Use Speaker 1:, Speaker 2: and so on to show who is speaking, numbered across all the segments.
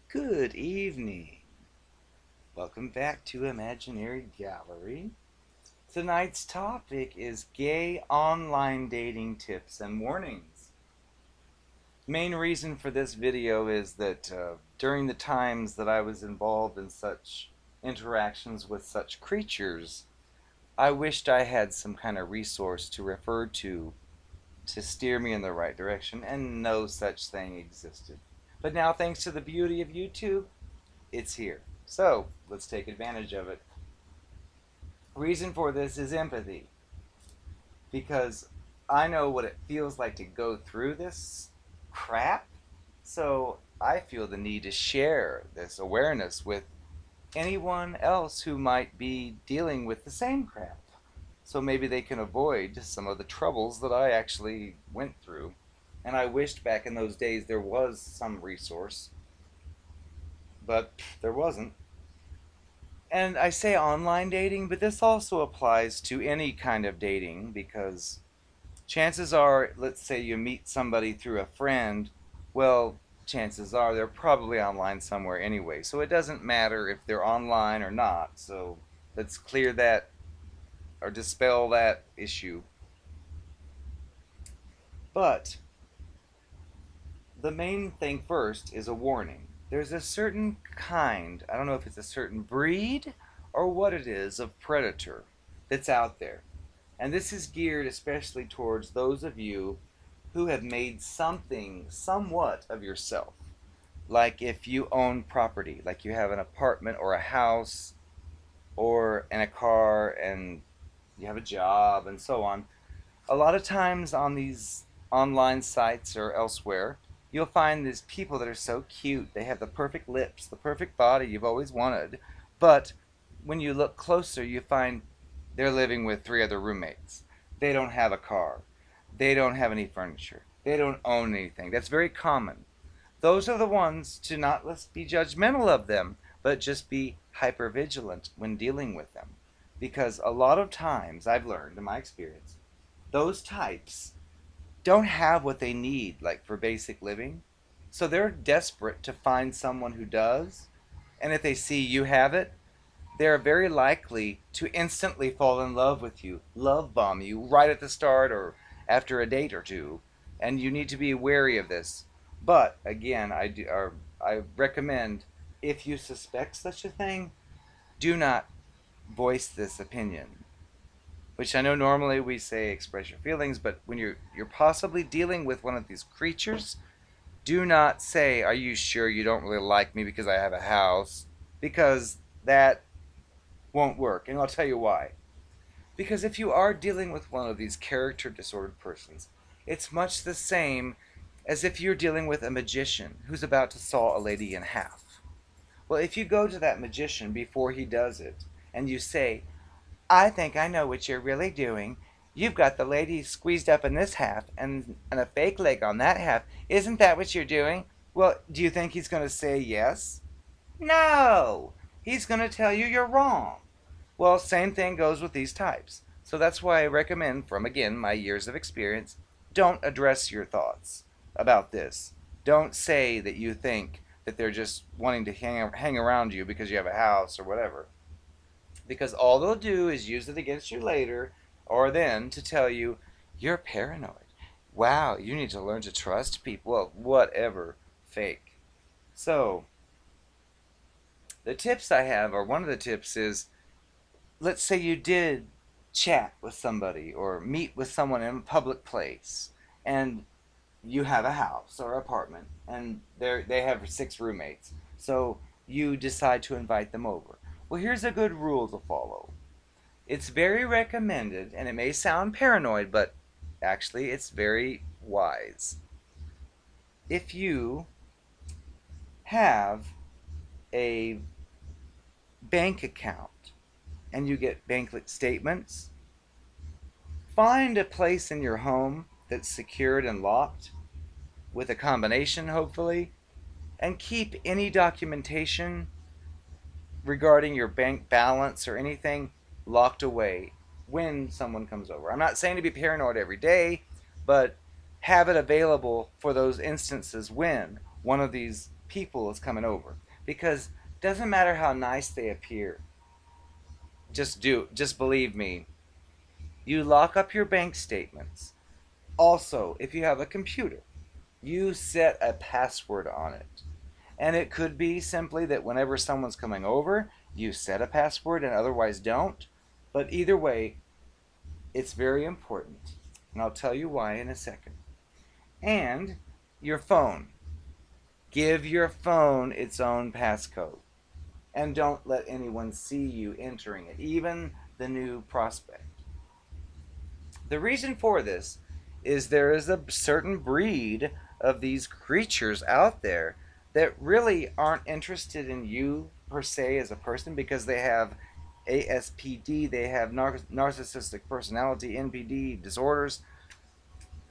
Speaker 1: Good evening. Welcome back to Imaginary Gallery. Tonight's topic is gay online dating tips and warnings. Main reason for this video is that during the times that I was involved in such interactions with such creatures, I wished I had some kind of resource to refer to steer me in the right direction, and no such thing existed. But now, thanks to the beauty of YouTube, it's here. So let's take advantage of it. Reason for this is empathy, because I know what it feels like to go through this crap. So I feel the need to share this awareness with anyone else who might be dealing with the same crap, so maybe they can avoid some of the troubles that I actually went through. And I wished back in those days there was some resource, but there wasn't. And I say online dating, but this also applies to any kind of dating, because chances are, let's say you meet somebody through a friend, well, chances are they're probably online somewhere anyway. So it doesn't matter if they're online or not. So let's clear that or dispel that issue. But the main thing first is a warning. There's a certain kind, I don't know if it's a certain breed or what it is, of predator that's out there. And this is geared especially towards those of you who have made something somewhat of yourself. Like if you own property, like you have an apartment or a house or in a car, and you have a job and so on. A lot of times on these online sites or elsewhere, you'll find these people that are so cute. They have the perfect lips, the perfect body you've always wanted. But when you look closer, you find they're living with 3 other roommates. They don't have a car. They don't have any furniture. They don't own anything. That's very common. Those are the ones to not let's be judgmental of them, but just be hypervigilant when dealing with them. Because a lot of times, I've learned in my experience, those types don't have what they need, like for basic living. So they're desperate to find someone who does. And if they see you have it, they're very likely to instantly fall in love with you, love bomb you right at the start or after a date or two. And you need to be wary of this. But again, I recommend, if you suspect such a thing, do not voice this opinion. Which I know normally we say express your feelings, but when you're possibly dealing with one of these creatures, do not say, "Are you sure you don't really like me because I have a house?" Because that won't work, and I'll tell you why. Because if you are dealing with one of these character disordered persons, it's much the same as if you're dealing with a magician who's about to saw a lady in half. Well, if you go to that magician before he does it, and you say, "I think I know what you're really doing. You've got the lady squeezed up in this half and a fake leg on that half. Isn't that what you're doing?" Well, do you think he's going to say yes? No! He's going to tell you you're wrong. Well, same thing goes with these types. So that's why I recommend, from again my years of experience, don't address your thoughts about this. Don't say that you think that they're just wanting to hang around you because you have a house or whatever. Because all they'll do is use it against you later or then to tell you, "You're paranoid. Wow, you need to learn to trust people." Well, whatever. Fake. So, the tips I have, or one of the tips is, let's say you did chat with somebody or meet with someone in a public place, and you have a house or apartment, and they have 6 roommates. So you decide to invite them over. Well, here's a good rule to follow. It's very recommended, and it may sound paranoid, but actually it's very wise. If you have a bank account and you get bank statements, find a place in your home that's secured and locked with a combination, hopefully, and keep any documentation regarding your bank balance or anything locked away when someone comes over. I'm not saying to be paranoid every day, but have it available for those instances when one of these people is coming over. Because it doesn't matter how nice they appear. Just believe me. You lock up your bank statements. Also, if you have a computer, you set a password on it. And it could be simply that whenever someone's coming over, you set a password and otherwise don't. But either way, it's very important. And I'll tell you why in a second. And your phone. Give your phone its own passcode. And don't let anyone see you entering it, even the new prospect. The reason for this is there is a certain breed of these creatures out there that really aren't interested in you per se as a person because they have ASPD, they have narcissistic personality, NPD disorders.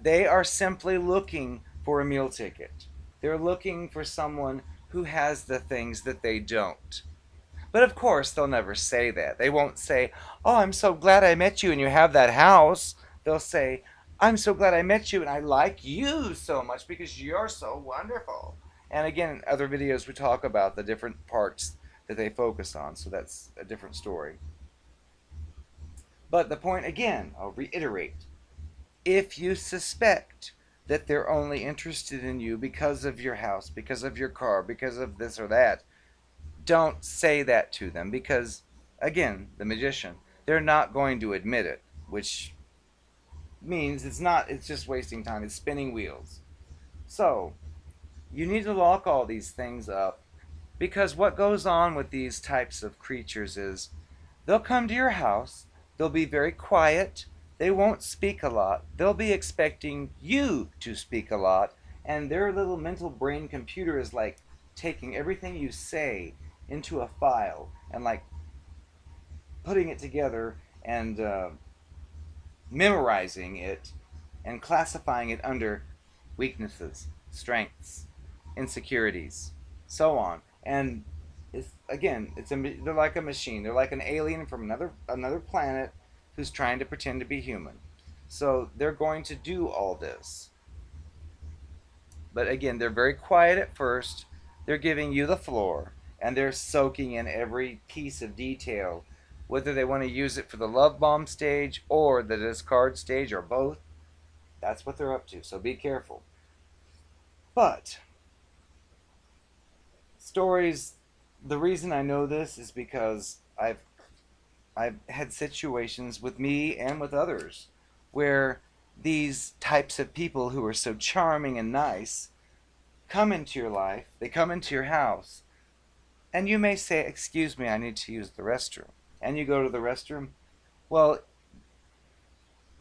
Speaker 1: They are simply looking for a meal ticket. They're looking for someone who has the things that they don't. But of course, they'll never say that. They won't say, "Oh, I'm so glad I met you and you have that house." They'll say, "I'm so glad I met you and I like you so much because you're so wonderful." And again, in other videos, we talk about the different parts that they focus on, so that's a different story. But the point, again, I'll reiterate, if you suspect that they're only interested in you because of your house, because of your car, because of this or that, don't say that to them because, again, the magician, they're not going to admit it, which means it's just wasting time. It's spinning wheels. So, you need to lock all these things up because what goes on with these types of creatures is they'll come to your house, they'll be very quiet, they won't speak a lot, they'll be expecting you to speak a lot, and their little mental brain computer is like taking everything you say into a file and like putting it together and memorizing it and classifying it under weaknesses, strengths, insecurities, so on. And they're like a machine. They're like an alien from another planet who's trying to pretend to be human. So they're going to do all this. But again, they're very quiet at first. They're giving you the floor, and they're soaking in every piece of detail, whether they want to use it for the love bomb stage or the discard stage or both. That's what they're up to, so be careful. But stories, the reason I know this is because I've had situations with me and with others where these types of people who are so charming and nice come into your life, they come into your house, and you may say, "Excuse me, I need to use the restroom." And you go to the restroom. Well,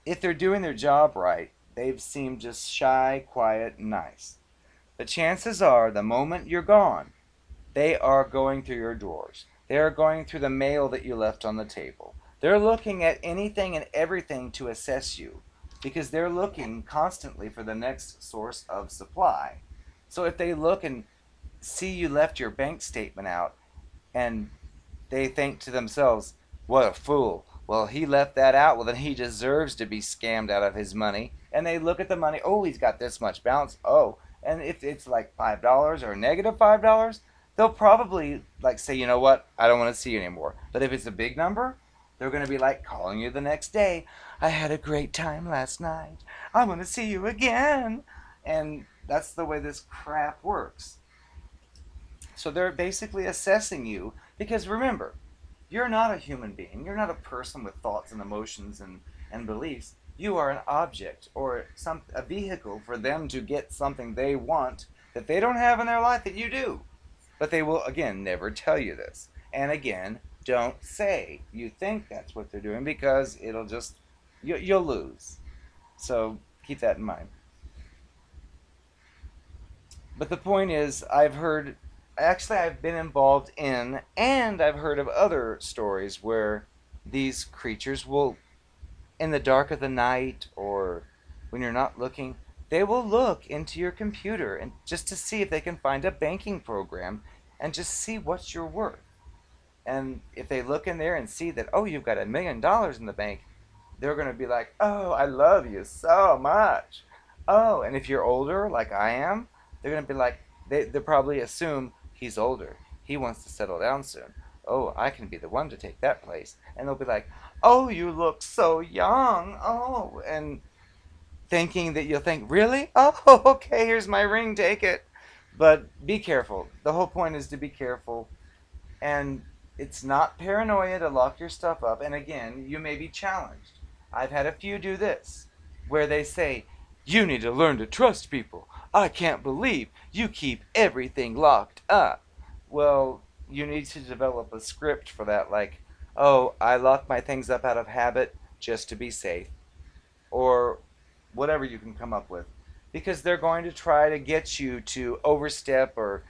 Speaker 1: if they're doing their job right, they've seemed just shy, quiet, and nice. The chances are, the moment you're gone, they are going through your drawers. They are going through the mail that you left on the table. They're looking at anything and everything to assess you because they're looking constantly for the next source of supply. So if they look and see you left your bank statement out and they think to themselves, "What a fool. Well, he left that out. Well, then he deserves to be scammed out of his money." And they look at the money. "Oh, he's got this much balance. Oh." And if it's like $5 or negative $5, they'll probably like say, "You know what? I don't want to see you anymore." But if it's a big number, they're going to be like calling you the next day. "I had a great time last night. I want to see you again." And that's the way this crap works. So they're basically assessing you because remember, you're not a human being. You're not a person with thoughts and emotions and beliefs. You are an object or a vehicle for them to get something they want that they don't have in their life that you do. But they will, again, never tell you this. And again, don't say you think that's what they're doing because it'll just, you'll lose. So keep that in mind. But the point is, I've been involved in, and I've heard of other stories where these creatures will, in the dark of the night or when you're not looking, they will look into your computer and just to see if they can find a banking program and just see what you're worth. And if they look in there and see that, "Oh, you've got $1 million in the bank," they're going to be like, "Oh, I love you so much. Oh," and if you're older, like I am, they're going to be like, They probably assume he's older. He wants to settle down soon. Oh, I can be the one to take that place. And they'll be like, oh, you look so young. Oh, and thinking that you'll think, really? Oh, okay, here's my ring, take it. But be careful. The whole point is to be careful. And it's not paranoia to lock your stuff up. And again, you may be challenged. I've had a few do this, where they say, you need to learn to trust people. I can't believe you keep everything locked up. Well, you need to develop a script for that, like, oh, I lock my things up out of habit just to be safe, or whatever you can come up with. Because they're going to try to get you to overstep or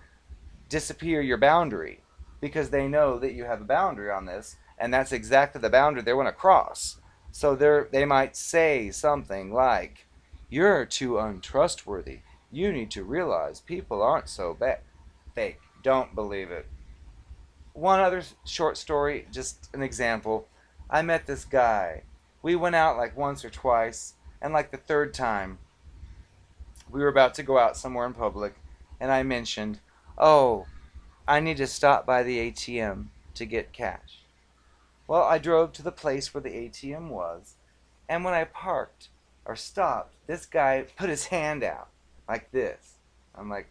Speaker 1: disappear your boundary because they know that you have a boundary on this, and that's exactly the boundary they want to cross. So they might say something like, you're too untrustworthy. You need to realize people aren't so fake. Don't believe it. One other short story, just an example. I met this guy. We went out like once or twice, and like the third time, we were about to go out somewhere in public, and I mentioned, oh, I need to stop by the ATM to get cash. Well, I drove to the place where the ATM was, and when I parked or stopped, this guy put his hand out like this. I'm like,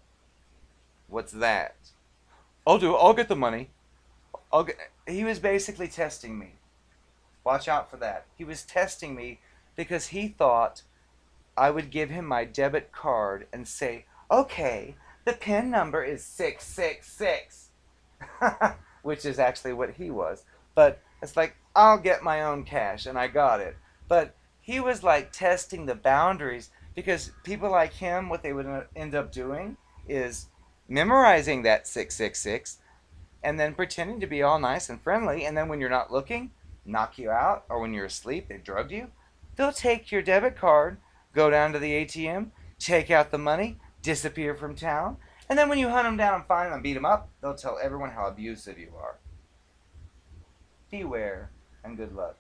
Speaker 1: what's that? I'll do it. I'll get the money. He was basically testing me. Watch out for that. He was testing me because he thought I would give him my debit card and say, okay, the PIN number is 666. Which is actually what he was. But it's like, I'll get my own cash, and I got it. But he was like testing the boundaries because people like him, what they would end up doing is memorizing that 666 and then pretending to be all nice and friendly, and then when you're not looking, knock you out, or when you're asleep, they drugged you. They'll take your debit card, go down to the ATM, take out the money, disappear from town, and then when you hunt them down and find them and beat them up, they'll tell everyone how abusive you are. Beware, and good luck.